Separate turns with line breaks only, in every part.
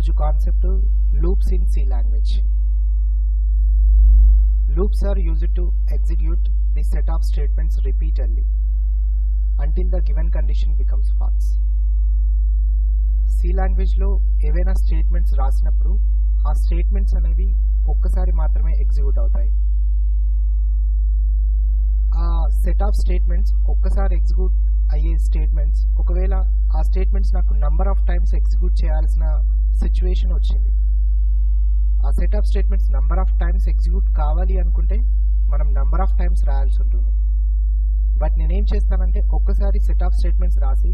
ఈరోజు concept loops in C language. Loops are used to execute the set of statements repeatedly until the given condition becomes false. C లాంగ్వేజ్లో ఏవైనా statements రాసినప్పుడు ఆ statements అనేవి ఒక్కసారి మాత్రమే ఎగ్జిక్యూట్ అవుతాయి. ఆ సెట్ ఆఫ్ స్టేట్మెంట్స్ ఒక్కసారి ఎగ్జిక్యూట్ అయ్యే స్టేట్మెంట్స్, ఒకవేళ ఆ స్టేట్మెంట్స్ నాకు నంబర్ ఆఫ్ టైమ్స్ ఎగ్జిక్యూట్ చేయాల్సిన సిచ్యువేషన్ వచ్చింది, ఆ set of statements number of times execute కావాలి అనుకుంటే మనం నంబర్ ఆఫ్ టైమ్స్ రాయాల్సి ఉంటుంది. బట్ నేనేం చేస్తానంటే ఒక్కసారి సెట్ ఆఫ్ స్టేట్మెంట్స్ రాసి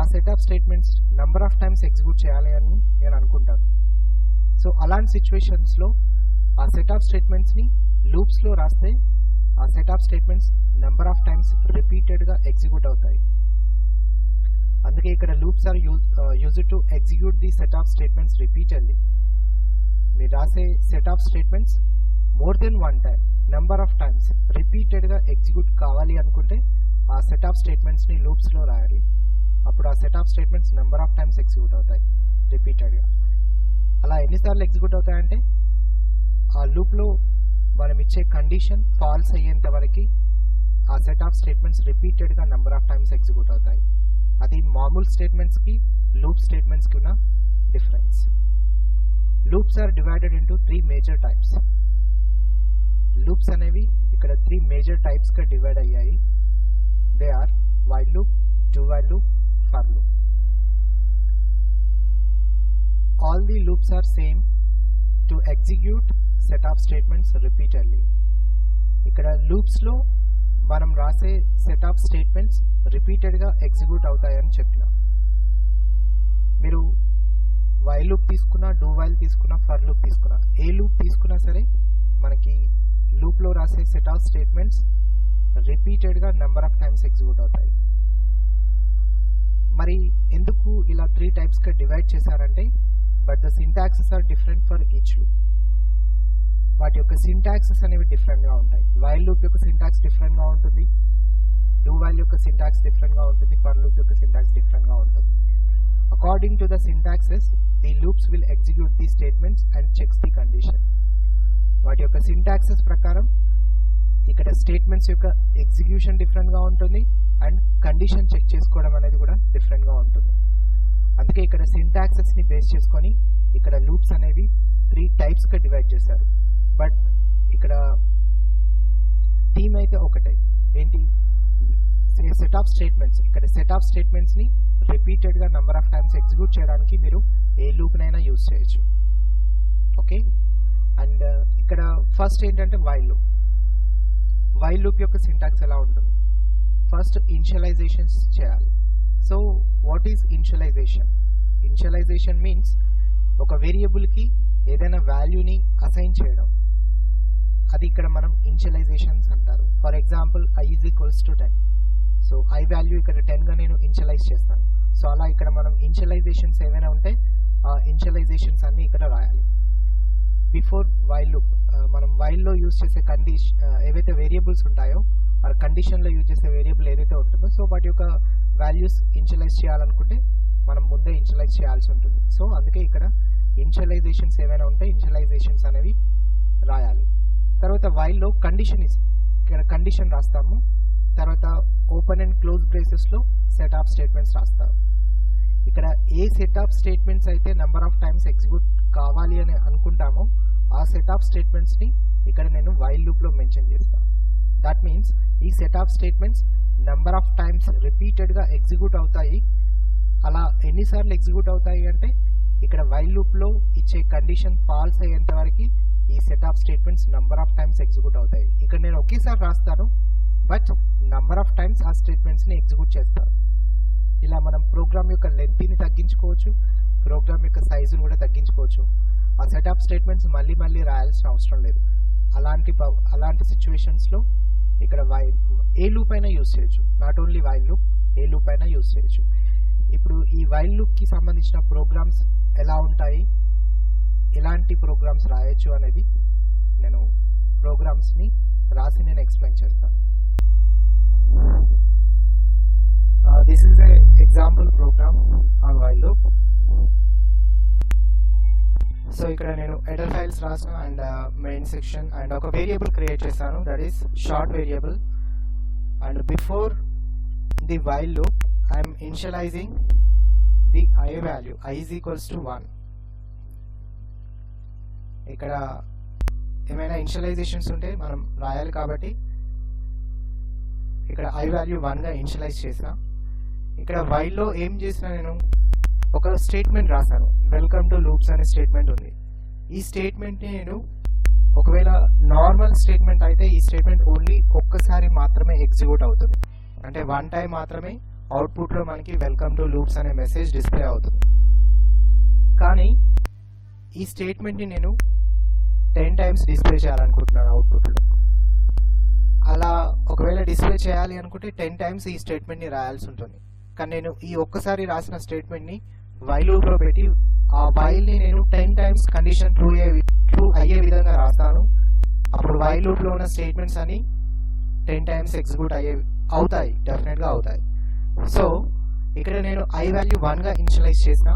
ఆ set of statements number of times execute చేయాలి అని నేను అనుకుంటాను. సో అలాంటి సిచ్యువేషన్స్లో ఆ సెట్ ఆఫ్ స్టేట్మెంట్స్ని లూప్స్లో రాస్తే ఆ set of statements number of times రిపీటెడ్గా ఎగ్జిక్యూట్ అవుతాయి. అందుకే ఇక్కడ loops are used to execute the set of statements repeatedly. మీరు రాసే set of statements more than one time, number of times రిపీటెడ్గా ఎగ్జిక్యూట్ కావాలి అనుకుంటే ఆ సెట్ ఆఫ్ స్టేట్మెంట్స్ని లూప్స్లో రాయాలి. అప్పుడు ఆ set of statements number of times execute అవుతాయి రిపీటెడ్గా. అలా ఎన్నిసార్లు ఎగ్జిక్యూట్ అవుతాయంటే ఆ లూప్లో మనం ఇచ్చే కండిషన్ ఫాల్స్ అయ్యేంత వరకు ఆ సెట్ ఆఫ్ స్టేట్మెంట్స్ రిపీటెడ్గా నెంబర్ ఆఫ్ టైమ్స్ ఎగ్జిక్యూట్ అవుతాయి. అది మామూలు స్టేట్మెంట్స్కి లూప్ స్టేట్మెంట్స్కి ఉన్న difference. Loops are divided into 3 major types. Loops అనేవి ఇక్కడ 3 మేజర్ టైప్స్గా డివైడ్ అయ్యాయి. They are while loop, do while loop, for loop. All the loops are same to execute set of statements repeatedly. ఇక్కడ లూప్స్లో మనం రాసే సెట్ ఆఫ్ స్టేట్మెంట్స్ రిపీటెడ్గా ఎగ్జిక్యూట్ అవుతాయని చెప్పిన. మీరు వైల్ లూప్ తీసుకున్నా, డూ వైల్ తీసుకున్నా, ఫర్ లూప్ తీసుకున్నా, ఏ లూప్ తీసుకున్నా సరే మనకి లూప్లో రాసే సెట్ ఆఫ్ స్టేట్మెంట్స్ రిపీటెడ్గా నెంబర్ ఆఫ్ టైమ్స్ ఎగ్జిక్యూట్ అవుతాయి. మరి ఎందుకు ఇలా 3 టైప్స్గా డివైడ్ చేశారంటే, but the syntaxes are different for each loop. వాటి యొక్క సింటాక్సెస్ అనేవి డిఫరెంట్గా ఉంటాయి. వైల్ లూప్ యొక్క సింటాక్స్ డిఫరెంట్గా ఉంటుంది, డూ వైల్ యొక్క సింటాక్స్ డిఫరెంట్గా ఉంటుంది, ఫర్ లూప్ యొక్క సింటాక్స్ డిఫరెంట్గా ఉంటుంది. According to the syntaxes, the loops will execute the statements and checks the condition. వాటి యొక్క సింటాక్సెస్ ప్రకారం ఇక్కడ స్టేట్మెంట్స్ యొక్క ఎగ్జిక్యూషన్ డిఫరెంట్గా ఉంటుంది అండ్ కండిషన్ చెక్ చేసుకోవడం అనేది కూడా డిఫరెంట్గా ఉంటుంది. అందుకే ఇక్కడ సింటాక్సెస్ని బేస్ చేసుకొని ఇక్కడ లూప్స్ అనేవి 3 టైప్స్గా డివైడ్ చేశారు. బట్ ఇక్కడ థీమ్ అయితే ఒకటే, ఏంటి, సెట్ ఆఫ్ స్టేట్మెంట్స్. ఇక్కడ సెట్ ఆఫ్ స్టేట్మెంట్స్ని రిపీటెడ్గా నెంబర్ ఆఫ్ టైమ్స్ ఎగ్జిక్యూట్ చేయడానికి మీరు ఏ లూప్నైనా యూజ్ చేయొచ్చు. ఓకే, అండ్ ఇక్కడ ఫస్ట్ ఏంటంటే వైల్ లూప్. వైల్ లూప్ యొక్క సింటాక్స్ ఎలా ఉంటుంది? ఫస్ట్ ఇనిషియలైజేషన్స్ చేయాలి. So what is initialization? Initialization means ఒక వేరియబుల్కి ఏదైనా వాల్యూని అసైన్ చేయడం. అది ఇక్కడ మనం ఇనిషియలైజేషన్స్ అంటారు. For example i = 10. So i value ఇక్కడ 10గా నేను ఇనిషియలైజ్ చేస్తాను. సో అలా ఇక్కడ మనం ఇనిషియలైజేషన్స్ ఏవైనా ఉంటే ఆ ఇనిషియలైజేషన్స్ అన్నీ ఇక్కడ రాయాలి. బిఫోర్ వైల్ లూప్ మనం వైల్లో యూజ్ చేసే ఏవైతే వేరియబుల్స్ ఉంటాయో ఆ కండిషన్లో యూజ్ చేసే వేరియబుల్ ఏదైతే ఉంటుందో సో వాటి యొక్క వాల్యూస్ ఇనిషియలైజ్ చేయాలనుకుంటే మనం ముందే ఇనిషియలైజ్ చేయాల్సి ఉంటుంది. సో అందుకే ఇక్కడ ఇనిషియలైజేషన్స్ ఏవైనా ఉంటే ఇనిషియలైజేషన్స్ అనేవి రాయాలి. తర్వాత వైల్లో ఇక్కడ కండిషన్ రాస్తాము. తర్వాత ఓపెన్ అండ్ క్లోజ్ బ్రేసెస్లో సెట్ ఆఫ్ స్టేట్మెంట్స్ రాస్తారు. ఇక్కడ ఏ సెట్ ఆఫ్ స్టేట్మెంట్స్ అయితే నెంబర్ ఆఫ్ టైమ్స్ ఎగ్జిక్యూట్ కావాలి అని అనుకుంటామో ఆ సెట్ ఆఫ్ స్టేట్మెంట్స్ని ఇక్కడ నేను వైల్ లూప్లో మెన్షన్ చేస్తాను. దట్ మీన్స్ ఈ set of statements number of times రిపీటెడ్గా ఎగ్జిక్యూట్ అవుతాయి. అలా ఎన్నిసార్లు ఎగ్జిక్యూట్ అవుతాయి అంటే ఇక్కడ వైల్ లూప్లో ఇచ్చే కండిషన్ ఫాల్స్ అయ్యేంత వరకు ఈ set of statements number of times execute అవుతాయి. ఇక్కడ నేను ఒకేసారి రాస్తాను, బట్ నెంబర్ ఆఫ్ టైమ్స్ ఆ స్టేట్మెంట్స్ని ఎగ్జిక్యూట్ చేస్తాను. ఇలా మనం ప్రోగ్రామ్ యొక్క లెంత్ని తగ్గించుకోవచ్చు, ప్రోగ్రామ్ యొక్క సైజును కూడా తగ్గించుకోవచ్చు. ఆ సెట్ ఆఫ్ స్టేట్మెంట్స్ మళ్ళీ రాయాల్సిన అవసరం లేదు. అలాంటి సిచ్యువేషన్స్లో ఇక్కడ ఏ లూప్ అయినా యూజ్ చేయొచ్చు. Not only while loop, A loop అయినా యూజ్ చేయొచ్చు. ఇప్పుడు ఈ వైల్ లూప్కి సంబంధించిన ప్రోగ్రామ్స్ ఎలా ఉంటాయి, ఎలాంటి ప్రోగ్రామ్స్ రాయొచ్చు అనేది నేను ప్రోగ్రామ్స్ని రాసి నేను ఎక్స్ప్లెయిన్ చేస్తాను. This is an example program on while loop. ఇక్కడ నేను హెడర్ ఫైల్స్ రాసాను అండ్ మెయిన్ సెక్షన్ అండ్ ఒక వేరియబుల్ క్రియేట్ చేశాను, that is short variable. And before the while loop I'm initialising the I value, I is equals to 1. ఇక్కడ ఏమైనా ఇనిషియలైజేషన్స్ ఉంటే మనం రాయాలి కాబట్టి ఇక్కడ I వాల్యూ 1గా ఇనిషియలైజ్ చేసా. ఇక్కడ వైల్లో ఏం చేసినా నేను ఒక స్టేట్మెంట్ రాశాను, వెల్కమ్ టు లూప్స్ అనే స్టేట్మెంట్ ఉంది. ఈ స్టేట్మెంట్ని నేను ఒకవేళ నార్మల్ స్టేట్మెంట్ అయితే ఈ స్టేట్మెంట్ ఓన్లీ ఒక్కసారి మాత్రమే ఎగ్జిక్యూట్ అవుతుంది, అంటే 1 టైం మాత్రమే అవుట్పుట్లో మనకి వెల్కమ్ టు లూప్స్ అనే మెసేజ్ డిస్ప్లే అవుతుంది. కానీ ఈ స్టేట్మెంట్ని నేను 10 టైమ్స్ డిస్ప్లే చేయాలనుకుంటున్నాను అవుట్పుట్లో. అలా ఒకవేళ డిస్ప్లే చేయాలి అనుకుంటే 10 టైమ్స్ ఈ స్టేట్మెంట్ని రాయాల్సి ఉంటుంది. కానీ నేను ఈ ఒక్కసారి రాసిన స్టేట్మెంట్ని వైల్ లూప్లో పెట్టి ఆ వైల్ని నేను 10 టైమ్స్ కండిషన్ ట్రూ అయ్యే విధంగా రాస్తాను. అప్పుడు వైల్ లూప్లో ఉన్న స్టేట్మెంట్స్ అని 10 టైమ్స్ ఎగ్జిక్యూట్ అవుతాయి, డెఫినెట్గా అవుతాయి. సో ఇక్కడ నేను I వాల్యూ 1గా ఇనిషియలైజ్ చేసిన.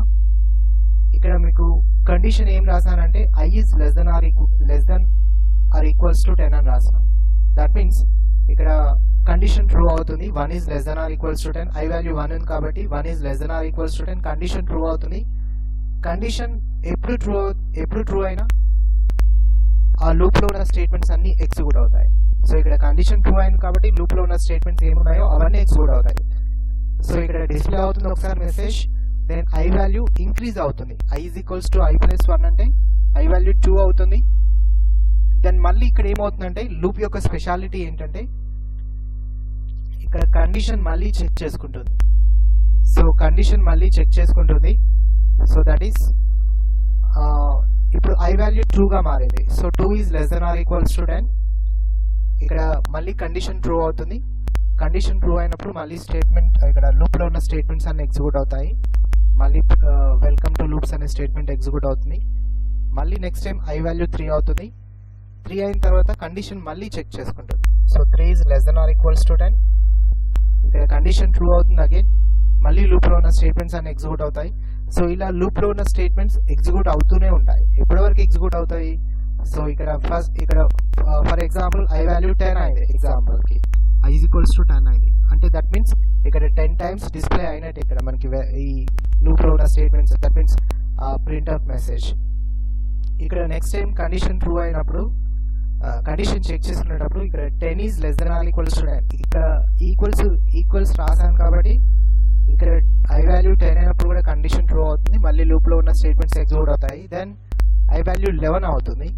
ఇక్కడ మీకు కండిషన్ ఏం రాసానంటే I is less than or equals to 10 అని రాసాను. దట్ మీన్స్ ఇక్కడ కండిషన్ ట్రూ అవుతుంది, 1 is less than or equals to 10. I value 1 ఉంది కాబట్టి 1 is less than or equals to 10, condition true అవుతుంది. కండిషన్ ఎప్పుడు ట్రూ అయినా ఆ లూప్లో ఉన్న స్టేట్మెంట్స్ అన్ని ఎగ్జిక్యూట్ అవుతాయి. సో ఇక్కడ కండిషన్ ట్రూ అయింది కాబట్టి లూప్లో ఉన్న స్టేట్మెంట్స్ ఏమున్నాయో అవన్నీ ఎగ్జిక్యూట్ అవుతాయి. సో ఇక్కడ డిస్ప్లే అవుతుంది ఒకసారి message, then I value increase అవుతుంది. I is equals to I plus 1 అంటే I వాల్యూ 2 అవుతుంది. దెన్ మళ్ళీ ఇక్కడ ఏమవుతుందంటే లూప్ యొక్క స్పెషాలిటీ ఏంటంటే ఇక్కడ కండిషన్ మళ్ళీ చెక్ చేసుకుంటుంది. సో కండిషన్ మళ్ళీ చెక్ చేసుకుంటుంది. సో దట్ ఈస్ ఇప్పుడు I వాల్యూ 2గా మారింది. So 2 is less than or equals to 10. ఇక్కడ మళ్ళీ కండిషన్ ట్రూ అవుతుంది. కండిషన్ ట్రూ అయినప్పుడు మళ్ళీ స్టేట్మెంట్ ఇక్కడ లూప్లో ఉన్న స్టేట్మెంట్స్ అన్ని ఎగ్జిక్యూట్ అవుతాయి. మళ్ళీ వెల్కమ్ టు లూప్స్ అనే స్టేట్మెంట్ ఎగ్జిక్యూట్ అవుతుంది. మళ్ళీ నెక్స్ట్ టైం I వాల్యూ 3 అవుతుంది. 3 అయిన తర్వాత కండిషన్ మళ్ళీ చెక్ చేసుకుంటుంది. So 3 is less than or equals to 10. ఇక్కడ కండిషన్ ట్రూ అవుతుంది అగైన్, మళ్ళీ లూప్లో ఉన్న స్టేట్మెంట్స్ అన్ని ఎగ్జిక్యూట్ అవుతాయి. సో ఇలా లూప్లో ఉన్న స్టేట్మెంట్స్ ఎగ్జిక్యూట్ అవుతూనే ఉంటాయి. ఎప్పటివరకు ఎగ్జిక్యూట్ అవుతాయి? సో ఇక్కడ ఫర్ ఎగ్జాంపుల్ I వాల్యూ 10 అయింది, ఎగ్జాంపుల్కి I ఈజ్ ఈక్వల్స్ టు 10 అయింది అంటే దట్ మీన్స్ ఇక్కడ 10 టైమ్స్ డిస్ప్లే అయినట్టు ఇక్కడ మనకి ఈ లూప్లో ఉన్న statements, that means print out message. ఇక్కడ నెక్స్ట్ టైం కండిషన్ ట్రూ అయినప్పుడు కండిషన్ చెక్ చేసుకునేటప్పుడు ఇక్కడ 10 is less than or equals to 10, ఇక్కడ ఈక్వల్స్ రాసాను కాబట్టి ఇక్కడ I వాల్యూ 10 అయినప్పుడు కూడా కండిషన్ ట్రూ అవుతుంది. మళ్ళీ లూప్లో ఉన్న స్టేట్మెంట్స్ ఎగ్జిక్యూట్ అవుతాయి. దెన్ I వాల్యూ 11 అవుతుంది.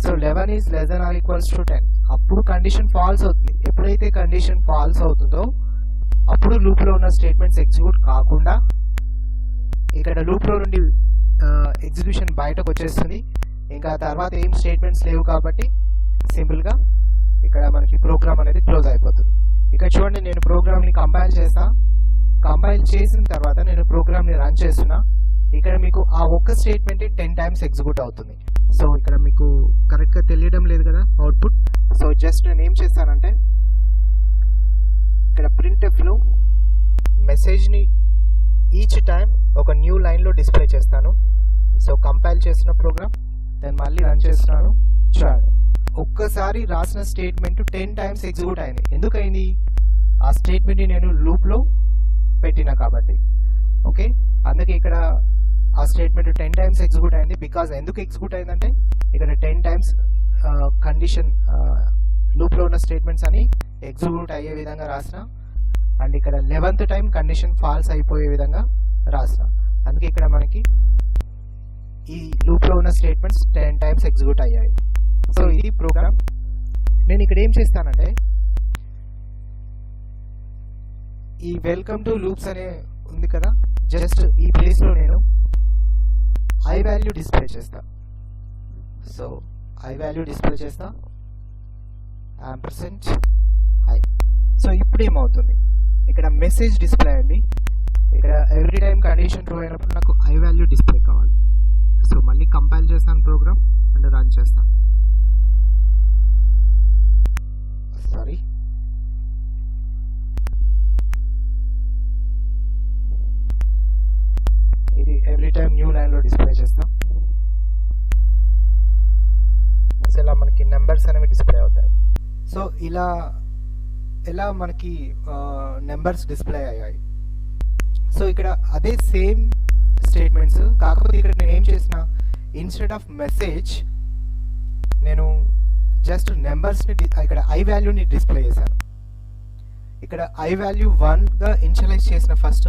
So 11 is less than or equals to 10, అప్పుడు కండిషన్ ఫాల్స్ అవుతుంది. ఎప్పుడైతే కండిషన్ ఫాల్స్ అవుతుందో అప్పుడు లూప్లో ఉన్న స్టేట్మెంట్స్ ఎగ్జిక్యూట్ కాకుండా ఇక్కడ లూప్లో నుండి ఎగ్జిక్యూషన్ బయటకు వచ్చేస్తుంది. ఇంకా తర్వాత ఏం స్టేట్మెంట్స్ లేవు కాబట్టి సింపుల్గా ఇక్కడ మనకి ప్రోగ్రామ్ అనేది క్లోజ్ అయిపోతుంది. ఇక్కడ చూడండి, నేను ప్రోగ్రామ్ని కంపైల్ చేస్తా. కంపైల్ చేసిన తర్వాత నేను ప్రోగ్రామ్ని రన్ చేస్తున్నా. ఇక్కడ మీకు ఆ ఒక్క స్టేట్మెంట్ 10 టైమ్స్ ఎగ్జిక్యూట్ అవుతుంది. సో ఇక్కడ మీకు కరెక్ట్గా తెలియడం లేదు కదా అవుట్పుట్. సో జస్ట్ నేను ఏం చేస్తానంటే ఇక్కడ printfలో మెసేజ్ని ఈచ్ టైం ఒక న్యూ లైన్లో డిస్ప్లే చేస్తాను. సో కంపైల్ చేసిన ప్రోగ్రామ్ నేను మళ్ళీ రన్ చేస్తున్నాను. చూడండి, ఒక్కసారి రాసిన స్టేట్మెంట్ 10 టైమ్స్ ఎగ్జిక్యూట్ అయింది. ఎందుకైంది? ఆ స్టేట్మెంట్ని నేను లూప్లో పెట్టిన కాబట్టి. ఓకే, అందుకే ఇక్కడ ఆ స్టేట్మెంట్ 10 టైమ్స్ ఎగ్జిక్యూట్ అయింది. బికాజ్ ఎందుకు ఎగ్జిక్యూట్ అయిందంటే ఇక్కడ 10 టైమ్స్ కండిషన్ లూప్లో ఉన్న స్టేట్మెంట్స్ అని ఎగ్జిక్యూట్ అయ్యే విధంగా రాసిన, అండ్ ఇక్కడ 11th టైం కండిషన్ ఫాల్స్ అయిపోయే విధంగా రాసిన. అందుకే ఇక్కడ మనకి ఈ లూప్లో ఉన్న స్టేట్మెంట్స్ 10 టైమ్స్ ఎగ్జిక్యూట్ అయ్యాయి. సో ఇది ప్రోగ్రామ్. నేను ఇక్కడ ఏం చేస్తానంటే ఈ వెల్కమ్ టు లూప్స్ అనే ఉంది కదా, జస్ట్ ఈ ప్లేస్లో నేను I వాల్యూ డిస్ప్లే చేస్తా. సో I వాల్యూ డిస్ప్లే చేస్తా %i. సో ఇప్పుడు ఏమవుతుంది, ఇక్కడ మెసేజ్ డిస్ప్లే అయింది. ఇక్కడ ఎవ్రీ టైం కండిషన్ ట్రూ అయినప్పుడు నాకు I వాల్యూ డిస్ప్లే కావాలి. సో మళ్ళీ కంపైల్ చేస్తాను ప్రోగ్రామ్ అండ్ రన్ చేస్తాను. సారీ, ఇది ఎవ్రీ టైం న్యూ లైన్లో డిస్ప్లే చేస్తాం. మనకి నెంబర్స్ అనేవి డిస్ప్లే అవుతాయి. సో ఇలా మనకి నెంబర్స్ డిస్ప్లే అయ్యాయి. సో ఇక్కడ అదే సేమ్ స్టేట్మెంట్స్, కాకపోతే ఇక్కడ నేను ఏం చేసిన, ఇన్స్టెడ్ ఆఫ్ మెసేజ్ నేను జస్ట్ నెంబర్స్ని ఇక్కడ ఐ వాల్యూని డిస్ప్లే చేశాను. ఇక్కడ ఐ వాల్యూ 1గా ఇనిషియలైజ్ చేసిన ఫస్ట్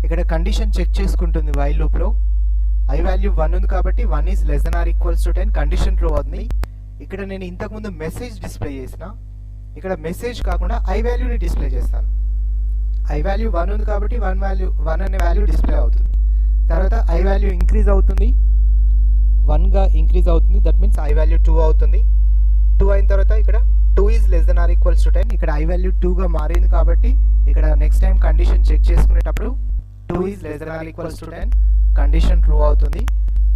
ఇక్కడ కండిషన్ చెక్ చేసుకుంటుంది వైల్ లూప్లో. ఐ వాల్యూ 1 ఉంది కాబట్టి 1 is less than or equals to 10 condition true అవుతుంది. ఇక్కడ నేను ఇంతకుముందు మెసేజ్ డిస్ప్లే చేసిన, ఇక్కడ మెసేజ్ కాకుండా ఐ వాల్యూని డిస్ప్లే చేస్తాను. ఐ వాల్యూ 1 ఉంది కాబట్టి 1 అనే వాల్యూ డిస్ప్లే అవుతుంది. తర్వాత ఐ వాల్యూ ఇంక్రీజ్ అవుతుంది, 1గా ఇంక్రీజ్ అవుతుంది, దట్ మీన్స్ ఐ వాల్యూ 2 అవుతుంది. 2 అయిన తర్వాత ఇక్కడ 2 is less than or equals to 10, ఇక్కడ ఐ వాల్యూ 2గా మారింది కాబట్టి ఇక్కడ నెక్స్ట్ టైం కండిషన్ చెక్ చేసుకునేటప్పుడు 2 is less than or equals to 10 condition true అవుతుంది.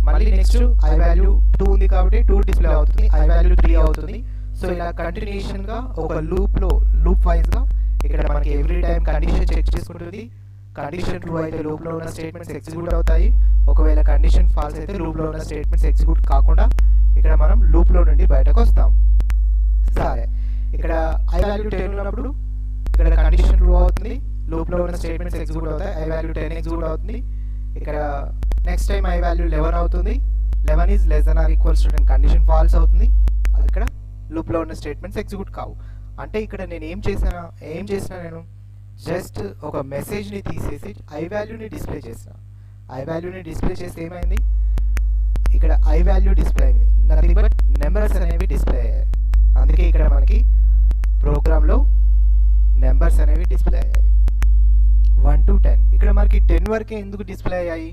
మళ్ళీ నెక్స్ట్ ఐ వాల్యూ 2 ఉంది కాబట్టి 2 డిస్ప్లే అవుతుంది, ఐ వాల్యూ 3 అవుతుంది. సో ఇలా కంటిన్యూషన్గా ఒక లూప్ వైజ్గా ఇక్కడ మనకి ఎవ్రీ టైం కండిషన్ చెక్ చేసుకుంటుంది. కండిషన్ ట్రూ అయితే లూప్లో ఉన్న స్టేట్మెంట్స్ ఎగ్జిక్యూట్ అవుతాయి, ఒకవేళ కండిషన్ ఫాల్స్ అయితే లూప్లో ఉన్న స్టేట్మెంట్స్ ఎగ్జిక్యూట్ కాకుండా ఇక్కడ మనం లూప్లో నుండి బయటకు వస్తాం. సరే, ఇక్కడ ఐ వాల్యూ 10 ఉన్నప్పుడు ఇక్కడ కండిషన్ ట్రూ అవుతుంది, లూప్లో ఉన్న స్టేట్మెంట్స్ ఎగ్జిక్యూట్ అవుతాయి, ఐ వాల్యూ 10 ఎగ్జిక్యూట్ అవుతుంది. ఇక్కడ నెక్స్ట్ టైం ఐ వాల్యూ 11 అవుతుంది, 11 is less than or equals to 10 condition false అవుతుంది, ఇక్కడ లూప్లో ఉన్న స్టేట్మెంట్స్ ఎగ్జిక్యూట్ కావు. అంటే ఇక్కడ నేను ఏం చేసిన నేను జస్ట్ ఒక మెసేజ్ని తీసేసి ఐ వాల్యూని డిస్ప్లే చేసిన. ఐ వాల్యూని డిస్ప్లే చేస్తే ఏమైంది, ఇక్కడ ఐ వాల్యూ డిస్ప్లే అయింది, నథింగ్ బట్ నెంబర్స్ అనేవి డిస్ప్లే అయ్యాయి. అందుకే ఇక్కడ మనకి ప్రోగ్రాంలో నెంబర్స్ అనేవి డిస్ప్లే అయ్యాయి 1 to 10. ఇక్కడ మనకి 10 వరకే ఎందుకు డిస్ప్లే అయ్యాయి,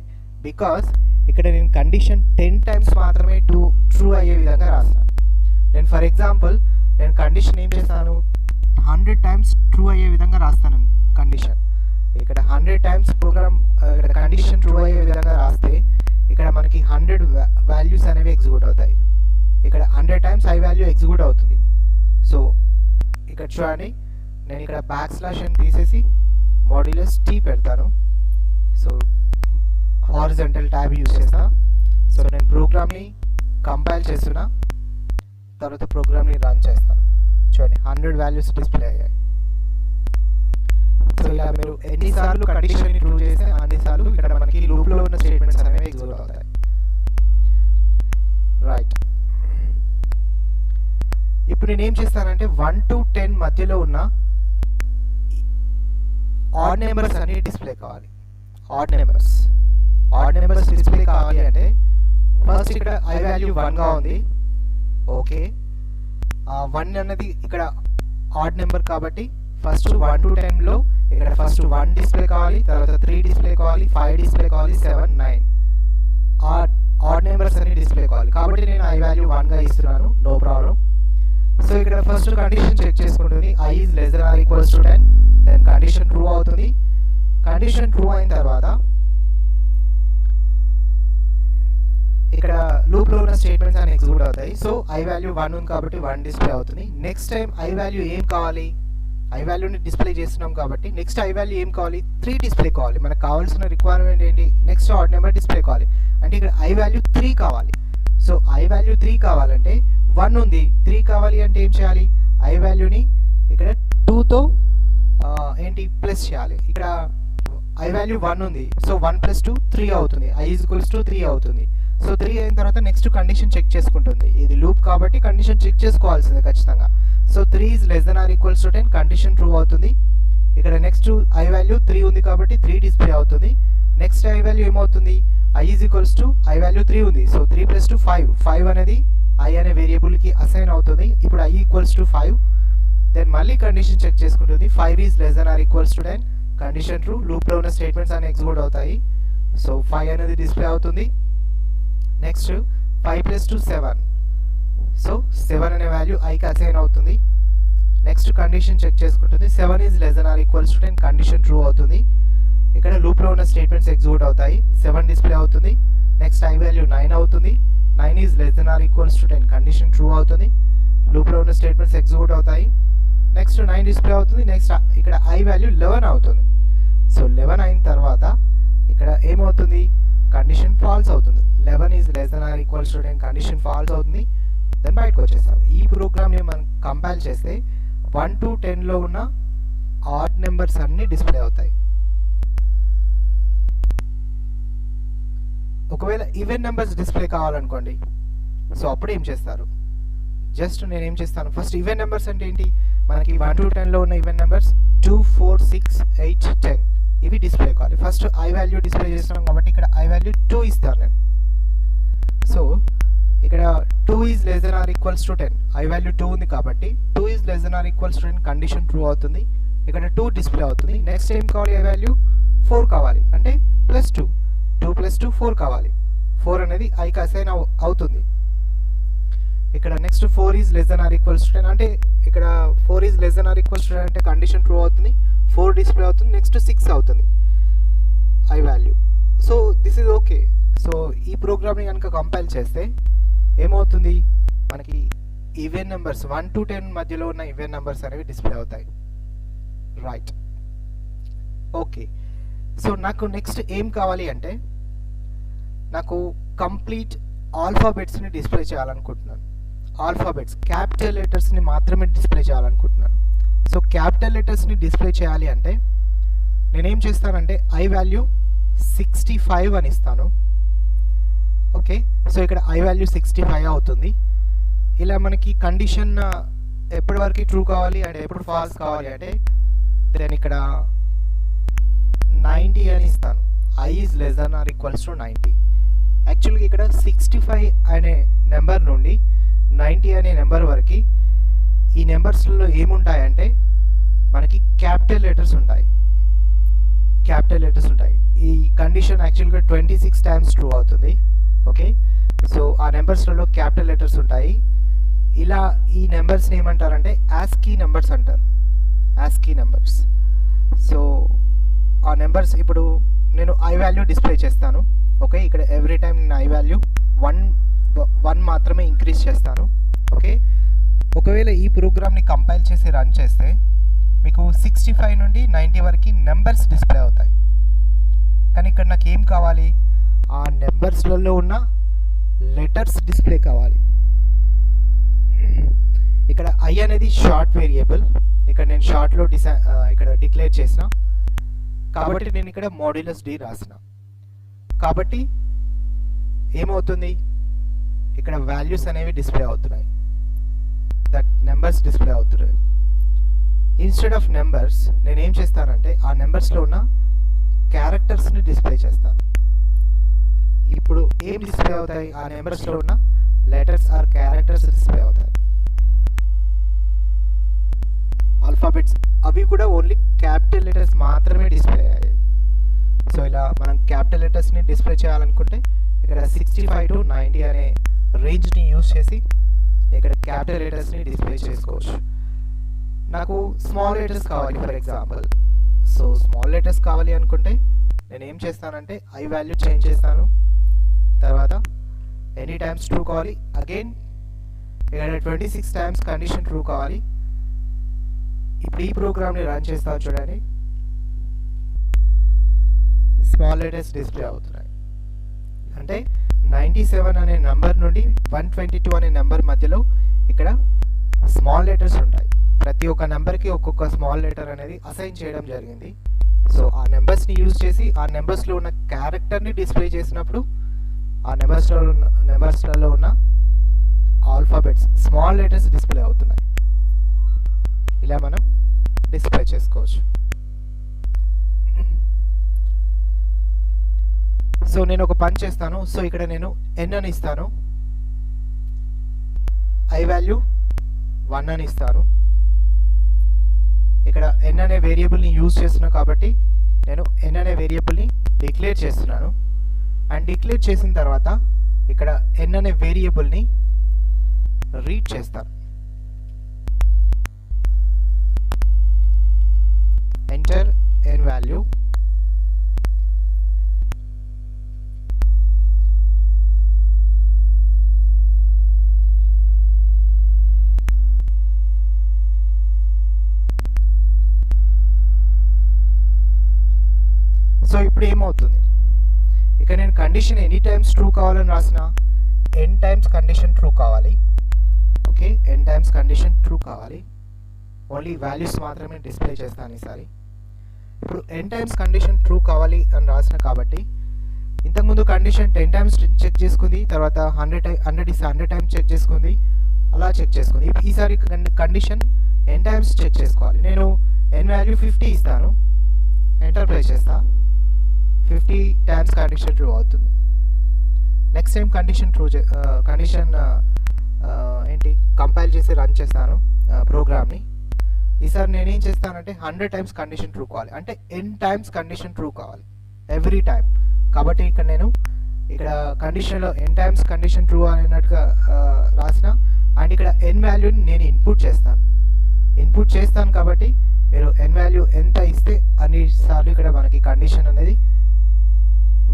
బికాస్ ఇక్కడ నేను కండిషన్ 10 టైమ్స్ మాత్రమే ట్రూ అయ్యే విధంగా రాస్తాను. నేను ఫర్ ఎగ్జాంపుల్ నేను కండిషన్ ఏం చేస్తాను, 100 టైమ్స్ ట్రూ అయ్యే విధంగా రాస్తాను కండిషన్. ఇక్కడ 100 టైమ్స్ ప్రోగ్రామ్ ఇక్కడ కండిషన్ ట్రూ అయ్యే విధంగా రాస్తే ఇక్కడ మనకి 100 వాల్యూస్ అనేవి ఎగ్జిక్యూట్ అవుతాయి. ఇక్కడ 100 టైమ్స్ ఐ వాల్యూ ఎగ్జిక్యూట్ అవుతుంది. సో ఇక్కడ చూడండి, నేను ఇక్కడ \n తీసేసి మాడ్యులస్ t పెడతాను. సో హారిజాంటల్ ట్యాబ్ యూజ్ చేస్తా. సో నేను ప్రోగ్రామ్ని కంపైల్ చేస్తున్నా, తర్వాత ప్రోగ్రామ్ని రన్ చేస్తాను. చూడండి 100 వాల్యూస్ డిస్ప్లే అయ్యాయి. సో ఇలా మీరు ఎన్నిసార్లు కండిషన్ని ట్రూ చేస్తే అన్నిసార్లు ఇక్కడ మనకి లూప్లో ఉన్న స్టేట్మెంట్స్ అనేవి ఎగ్జిక్యూట్ అవుతాయి. రైట్, ఇప్పుడు నేను ఏం చేస్తానంటే 1 to 10 మధ్యలో ఉన్న ఆడ్ నెంబర్స్ అన్ని డిస్ప్లే కావాలి. ఆడ్ నెంబర్స్ డిస్ప్లే కావాలి అంటే ఫస్ట్ ఇక్కడ ఐ వాల్యూ 1గా ఉంది, ఓకే. 1 అన్నది ఇక్కడ ఆడ్ నెంబర్ కాబట్టి ఫస్ట్ 1 to 10లో ఇక్కడ ఫస్ట్ 1 డిస్ప్లే కావాలి, తర్వాత 3 డిస్ప్లే కావాలి, 5 డిస్ప్లే కావాలి, 7, 9 ఆడ్ నెంబర్స్ అన్ని డిస్ప్లే కావాలి. కాబట్టి నేను ఐ వాల్యూ 1గా ఇస్తున్నాను, నో ప్రాబ్లం. సో ఇక్కడ ఫస్ట్ కండిషన్ చెక్ చేసుకుంటుంది, I is less than or equals to 10, then condition true అవుతుంది. కండిషన్ ట్రూ అయిన తర్వాత ఇక్కడ లూప్లో ఉన్న స్టేట్మెంట్స్ అని ఎగ్జిక్యూట్ అవుతాయి. సో ఐ వాల్యూ 1 ఉంది కాబట్టి 1 డిస్ప్లే అవుతుంది. నెక్స్ట్ టైం ఐ వాల్యూ ఏం కావాలి, ఐ వాల్యూని డిస్ప్లే చేస్తున్నాం కాబట్టి నెక్స్ట్ ఐ వాల్యూ ఏం కావాలి, 3 డిస్ప్లే కావాలి. మనకు కావాల్సిన రిక్వైర్మెంట్ ఏంటి, నెక్స్ట్ ఆడ్ నెంబర్ డిస్ప్లే కావాలి. అంటే ఇక్కడ ఐ వాల్యూ 3 కావాలి. సో ఐ వాల్యూ 3 కావాలంటే 1 ఉంది, 3 కావాలి అంటే ఏం చేయాలి, ఐ వాల్యూని ఇక్కడ 2తో ఏంటి ప్లస్ చేయాలి. ఇక్కడ ఐ వాల్యూ 1 ఉంది, సో 1 + 2 3 అవుతుంది, ఐ ఈజ్ ఈక్వల్స్ టు 3 అవుతుంది. సో 3 అయిన తర్వాత నెక్స్ట్ కండిషన్ చెక్ చేసుకుంటుంది. ఇది లూప్ కాబట్టి కండిషన్ చెక్ చేసుకోవాల్సిందే ఖచ్చితంగా. So 3 is less than or equals to 10 condition true అవుతుంది. ఇక్కడ నెక్స్ట్ ఐ వాల్యూ 3 ఉంది కాబట్టి 3 డిస్ప్లే అవుతుంది. నెక్స్ట్ ఐ వాల్యూ ఏమవుతుంది, I is equals to I value 3 ఉంది, సో 3 + 2 5 అనేది ఐ అనే వేరియబుల్కి అసైన్ అవుతుంది. ఇప్పుడు ఐ ఈక్వల్స్ టు 5, దెన్ మళ్ళీ కండిషన్ చెక్ చేసుకుంటుంది, 5 is less than or equals to 10 condition true, లూప్లో ఉన్న స్టేట్మెంట్స్ అని ఎగ్జిక్యూట్ అవుతాయి. సో 5 అనేది డిస్ప్లే అవుతుంది. నెక్స్ట్ 5 + 2 7, సో 7 అనే వాల్యూ ఐకి అసైన్ అవుతుంది. నెక్స్ట్ కండిషన్ చెక్ చేసుకుంటుంది, 7 is less than or equals to 10 condition true అవుతుంది. ఇక్కడ లూప్లో ఉన్న స్టేట్మెంట్స్ ఎగ్జిక్యూట్ అవుతాయి, 7 డిస్ప్లే అవుతుంది. నెక్స్ట్ ఐ వాల్యూ 9 అవుతుంది, 9 is less than or equals to 10 condition true అవుతుంది. లూప్లో ఉన్న స్టేట్మెంట్స్ ఎగ్జిక్యూట్ అవుతాయి. నెక్స్ట్ 9 డిస్ప్లే అవుతుంది. నెక్స్ట్ ఇక్కడ ఐ వాల్యూ 11 అవుతుంది. సో 11 అయిన తర్వాత ఇక్కడ ఏమవుతుంది, కండిషన్ ఫాల్స్ అవుతుంది. 11 is less than or equals to 10 condition false అవుతుంది. దెన్ బయటకు వచ్చేస్తాం. ఈ ప్రోగ్రామ్ని మనం కంపైల్ చేస్తే 1 to 10లో ఉన్న ఆడ్ నెంబర్స్ అన్నీ డిస్ప్లే అవుతాయి. ఒకవేళ ఈవెన్ నెంబర్స్ డిస్ప్లే కావాలనుకోండి, సో అప్పుడు ఏం చేస్తారు, జస్ట్ నేను ఏం చేస్తాను, ఫస్ట్ ఈవెన్ నెంబర్స్ అంటే ఏంటి, మనకి 1 to 10లో ఉన్న ఈవెన్ నెంబర్స్ 2, 4, 6, 8, 10 ఇవి డిస్ప్లే కావాలి. ఫస్ట్ ఐ వాల్యూ డిస్ప్లే చేస్తున్నాం కాబట్టి ఇక్కడ ఐ వాల్యూ 2 ఇస్తాను నేను. సో ఇక్కడ 2 is less than or equals to 10, I value 2 ఉంది కాబట్టి 2 is less than or equals to 10 condition true అవుతుంది. ఇక్కడ 2 డిస్ప్లే అవుతుంది. నెక్స్ట్ ఏం కావాలి, ఐ వాల్యూ 4 కావాలి, అంటే +2, 2 + 2 4 కావాలి. 4 అనేది ఐకి అసైన్ అవుతుంది. ఇక్కడ next 4 is less than or equals to 10, అంటే ఇక్కడ 4 is less than or equals to 10 అంటే కండిషన్ ట్రూ అవుతుంది, 4 డిస్ప్లే అవుతుంది. నెక్స్ట్ 6 అవుతుంది I value. So this is okay. So ఈ ప్రోగ్రామ్ని కనుక కంపైల్ చేస్తే ఏమవుతుంది, మనకి ఈవెన్ నెంబర్స్ 1 to 10 మధ్యలో ఉన్న ఈవెన్ నెంబర్స్ అనేవి డిస్ప్లే అవుతాయి. Right, okay. సో నాకు నెక్స్ట్ ఏం కావాలి అంటే, నాకు కంప్లీట్ ఆల్ఫాబెట్స్ని డిస్ప్లే చేయాలనుకుంటున్నాను. ఆల్ఫాబెట్స్ క్యాపిటల్ లెటర్స్ని మాత్రమే డిస్ప్లే చేయాలనుకుంటున్నాను. సో క్యాపిటల్ లెటర్స్ని డిస్ప్లే చేయాలి అంటే నేనేం చేస్తానంటే ఐ వాల్యూ 65 అని ఇస్తాను. ఓకే, సో ఇక్కడ ఐ వాల్యూ 65 అవుతుంది. ఇలా మనకి కండిషన్ ఎప్పటి వరకు ట్రూ కావాలి అండ్ ఎప్పుడు ఫాల్స్ కావాలి అంటే దెన్ ఇక్కడ 90 అని ఇస్తాను. I is less than or equals to 90. యాక్చువల్గా ఇక్కడ 65 అనే నెంబర్ నుండి 90 అనే నెంబర్ వరకు ఈ నెంబర్స్లో ఏముంటాయంటే మనకి క్యాపిటల్ లెటర్స్ ఉంటాయి. క్యాపిటల్ లెటర్స్ ఉంటాయి. ఈ కండిషన్ యాక్చువల్గా 26 టైమ్స్ ట్రూ అవుతుంది. ఓకే, సో ఆ నెంబర్స్లలో క్యాపిటల్ లెటర్స్ ఉంటాయి. ఇలా ఈ నెంబర్స్ని ఏమంటారంటే యాస్కీ నెంబర్స్ అంటారు. ASCII numbers. సో ఆ నెంబర్స్ ఇప్పుడు నేను ఐ వాల్యూ డిస్ప్లే చేస్తాను. ఓకే, ఇక్కడ ఎవ్రీ టైం నేను ఐ వాల్యూ 1 మాత్రమే ఇంక్రీజ్ చేస్తాను. ఓకే, ఒకవేళ ఈ ప్రోగ్రామ్ని కంపైల్ చేసి రన్ చేస్తే మీకు 65 నుండి 90 వరకు నెంబర్స్ డిస్ప్లే అవుతాయి. కానీ ఇక్కడ నాకు ఏం కావాలి, ఆ నెంబర్స్లలో ఉన్న లెటర్స్ డిస్ప్లే కావాలి. ఇక్కడ ఐ అనేది షార్ట్ వేరియబుల్, ఇక్కడ నేను షార్ట్లో ఇక్కడ డిక్లేర్ చేసిన కాబట్టి నేను ఇక్కడ మోడ్యులస్ డి రాసిన కాబట్టి ఏమవుతుంది, ఇక్కడ వాల్యూస్ అనేవి డిస్ప్లే అవుతున్నాయి, దట్ నెంబర్స్ డిస్ప్లే అవుతున్నాయి. ఇన్స్టెడ్ ఆఫ్ నెంబర్స్ నేను ఏం చేస్తానంటే ఆ నెంబర్స్లో ఉన్న క్యారెక్టర్స్ని డిస్ప్లే చేస్తాను. ఇప్పుడు ఏం డిస్ప్లే అవుతాయి, ఆ నెంబర్స్లో ఉన్న లెటర్స్ ఆర్ క్యారెక్టర్స్ డిస్ప్లే అవుతాయి. ఆల్ఫాబెట్స్ అవి కూడా ఓన్లీ క్యాపిటల్ లెటర్స్ మాత్రమే డిస్ప్లే అయ్యాయి. సో ఇలా మనం క్యాపిటల్ లెటర్స్ని డిస్ప్లే చేయాలనుకుంటే ఇక్కడ 65 to 90 అనే రేంజ్ని యూజ్ చేసి ఇక్కడ క్యాపిటల్ లెటర్స్ని డిస్ప్లే చేసుకోవచ్చు. నాకు స్మాల్ లెటర్స్ కావాలి for example. So small letters కావాలి అనుకుంటే నేను ఏం చేస్తానంటే ఐ వాల్యూ చేంజ్ చేస్తాను. తర్వాత ఎనీ టైమ్స్ ట్రూ కావాలి. అగైన్ ఇక్కడ 26 టైమ్స్ కండిషన్ ట్రూ కావాలి. ఇప్పుడు ఈ ప్రోగ్రామ్ని రన్ చేస్తాను చూడండి, స్మాల్ లెటర్స్ డిస్ప్లే అవుతున్నాయి. అంటే 97 అనే నెంబర్ నుండి 122 అనే నెంబర్ మధ్యలో ఇక్కడ స్మాల్ లెటర్స్ ఉంటాయి. ప్రతి ఒక్క నెంబర్కి ఒక్కొక్క స్మాల్ లెటర్ అనేది అసైన్ చేయడం జరిగింది. సో ఆ నెంబర్స్ని యూజ్ చేసి ఆ నెంబర్స్లో ఉన్న క్యారెక్టర్ని డిస్ప్లే చేసినప్పుడు ఆ నెంబర్స్లలో ఉన్న ఆల్ఫాబెట్స్ స్మాల్ లెటర్స్ డిస్ప్లే అవుతున్నాయి. ఇలా మనం డిస్ప్లే చేసుకోవచ్చు. సో నేను ఒక పని చేస్తాను. సో ఇక్కడ నేను n అని ఇస్తాను, ఐ వాల్యూ 1 అని ఇస్తాను. ఇక్కడ n అనే వేరియబుల్ని యూజ్ చేస్తున్నాను కాబట్టి నేను n అనే వేరియబుల్ని డిక్లేర్ చేస్తున్నాను. అండ్ డిక్లేర్ చేసిన తర్వాత ఇక్కడ n అనే వేరియబుల్ని రీడ్ చేస్తాను. Enter n value. సో ఇప్పుడు ఏమవుతుంది, ఇక నేను కండిషన్ ఎనీ టైమ్స్ ట్రూ కావాలని రాసిన n టైమ్స్ కండిషన్ ట్రూ కావాలి. Okay n times condition true కావాలి, ఓన్లీ వాల్యూస్ మాత్రమే డిస్ప్లే చేస్తాను ఈసారి. ఇప్పుడు ఎన్ టైమ్స్ కండిషన్ ట్రూ కావాలి అని రాసిన కాబట్టి ఇంతకుముందు కండిషన్ 10 టైమ్స్ చెక్ చేసుకుంది, తర్వాత 100 ఇస్తే 100 టైమ్స్ చెక్ చేసుకుంది, అలా చెక్ చేసుకుంది. ఈసారి కండిషన్ ఎన్ టైమ్స్ చెక్ చేసుకోవాలి. నేను ఎన్ వాల్యూ 50 ఇస్తాను, ఎంటర్ ప్రెస్ చేస్తా, 50 టైమ్స్ కండిషన్ ట్రూ అవుతుంది. నెక్స్ట్ టైం కండిషన్ ఏంటి కంపైల్ చేసి రన్ చేస్తాను ప్రోగ్రామ్ని. ఈసారి నేనేం చేస్తానంటే 100 టైమ్స్ కండిషన్ ట్రూ కావాలి, అంటే ఎన్ టైమ్స్ కండిషన్ ట్రూ కావాలి ఎవ్రీ టైం. కాబట్టి ఇక్కడ కండిషన్లో ఎన్ టైమ్స్ కండిషన్ ట్రూ అన్నట్టుగా రాసిన, అండ్ ఇక్కడ ఎన్ వాల్యూని నేను ఇన్పుట్ చేస్తాను కాబట్టి మీరు ఎన్ వాల్యూ ఎంత ఇస్తే అన్నిసార్లు ఇక్కడ మనకి కండిషన్ అనేది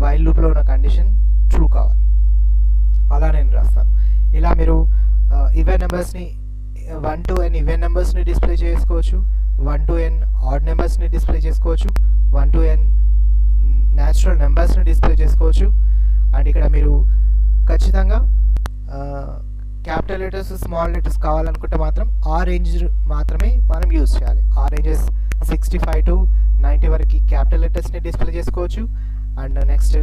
వైల్ లూప్లో ఉన్న కండిషన్ ట్రూ కావాలి, అలా నేను రాస్తాను. ఇలా మీరు ఈవెన్ నెంబర్స్ని 1 to n ఈవెన్ నెంబర్స్ని డిస్ప్లే చేసుకోవచ్చు, 1 to n ఆడ్ నెంబర్స్ని డిస్ప్లే చేసుకోవచ్చు, 1 to n న్యాచురల్ నెంబర్స్ని డిస్ప్లే చేసుకోవచ్చు. అండ్ ఇక్కడ మీరు ఖచ్చితంగా క్యాపిటల్ లెటర్స్ స్మాల్ లెటర్స్ కావాలనుకుంటే మాత్రం ఆ రేంజ్ మాత్రమే మనం యూజ్ చేయాలి. ఆ రేంజెస్ 65 to 90 వరకు క్యాపిటల్ లెటర్స్ని డిస్ప్లే చేసుకోవచ్చు, అండ్ నెక్స్ట్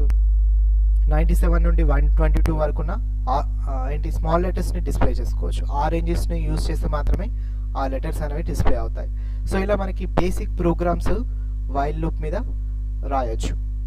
97 నుండి 122 వరకున్న స్మాల్ లెటర్స్ని డిస్ప్లే చేసుకోవచ్చు. ఆ రేంజెస్ని యూజ్ చేస్తే మాత్రమే ఆ లెటర్స్ అనేవి డిస్ప్లే అవుతాయి. సో ఇలా మనకి బేసిక్ ప్రోగ్రామ్స్ వైల్ లూప్ మీద రాయొచ్చు.